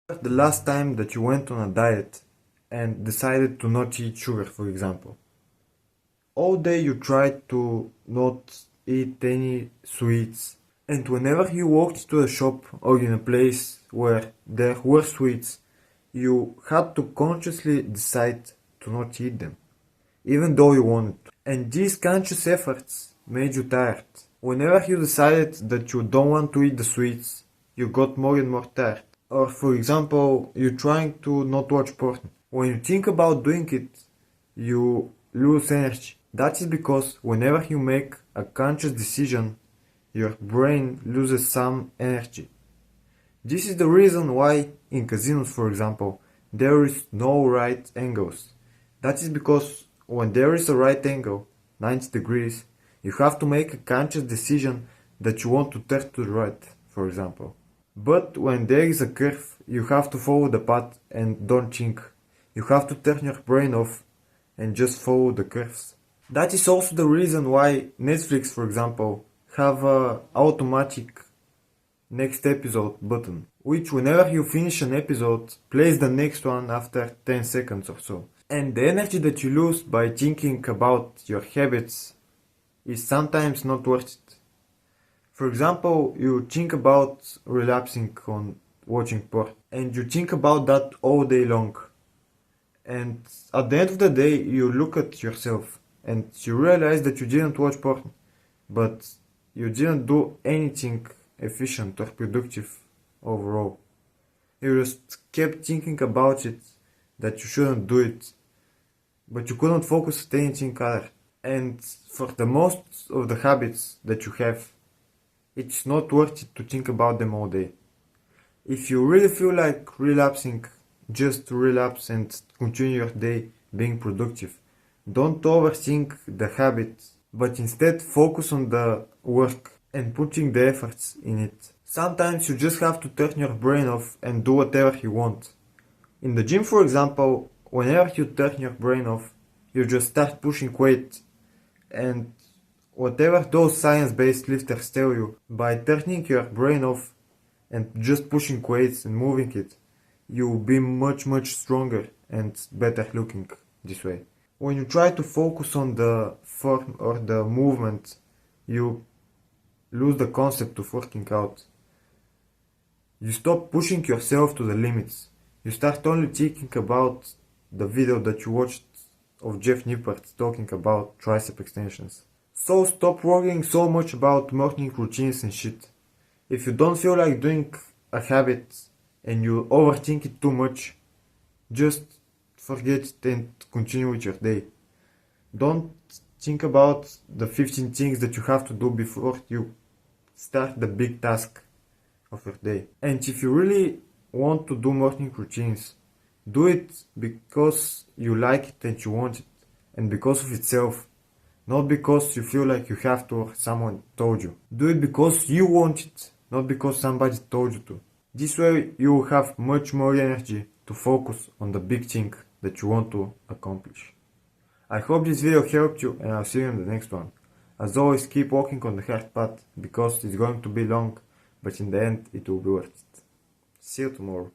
The last time that you went on a diet and decided to not eat sugar, for example. All day you tried to not eat any sweets, and whenever you walked to a shop or in a place where there were sweets, you had to consciously decide to not eat them, even though you wanted to. And these conscious efforts made you tired. Whenever you decided that you don't want to eat the sweets, you got more and more tired. Or for example, you're trying to not watch porn. When you think about doing it, you lose energy. That is because whenever you make a conscious decision, your brain loses some energy. This is the reason why in casinos, for example, there is no right angles. That is because when there is a right angle, 90 degrees, you have to make a conscious decision that you want to turn to the right, for example. But when there is a curve, you have to follow the path and don't think. You have to turn your brain off and just follow the curves. That is also the reason why Netflix, for example, have a automatic next episode button, which whenever you finish an episode, plays the next one after 10 seconds or so. And the energy that you lose by thinking about your habits is sometimes not worth it. For example, you think about relapsing on watching porn, and you think about that all day long. And at the end of the day, you look at yourself and you realize that you didn't watch porn, but you didn't do anything efficient or productive overall. You just kept thinking about it, that you shouldn't do it, but you couldn't focus on anything other. And for the most of the habits that you have, it's not worth it to think about them all day. If you really feel like relapsing, just relapse and continue your day being productive. Don't overthink the habit, but instead focus on the work and putting the efforts in it. Sometimes you just have to turn your brain off and do whatever you want. In the gym, for example, whenever you turn your brain off, you just start pushing weight, and whatever those science-based lifters tell you, by turning your brain off and just pushing weights and moving it, you will be much stronger and better looking this way. When you try to focus on the form or the movement, you lose the concept of working out. You stop pushing yourself to the limits. You start only thinking about the video that you watched of Jeff Nippert talking about tricep extensions. So stop worrying so much about morning routines and shit. If you don't feel like doing a habit and you overthink it too much, just forget it and continue with your day. Don't think about the 15 things that you have to do before you start the big task of your day. And if you really want to do morning routines, do it because you like it and you want it, and because of itself, not because you feel like you have to or someone told you. Do it because you want it, not because somebody told you to. This way you will have much more energy to focus on the big thing that you want to accomplish. I hope this video helped you, and I'll see you in the next one. As always, keep walking on the hard path because it's going to be long, but in the end it will be worth it. See you tomorrow.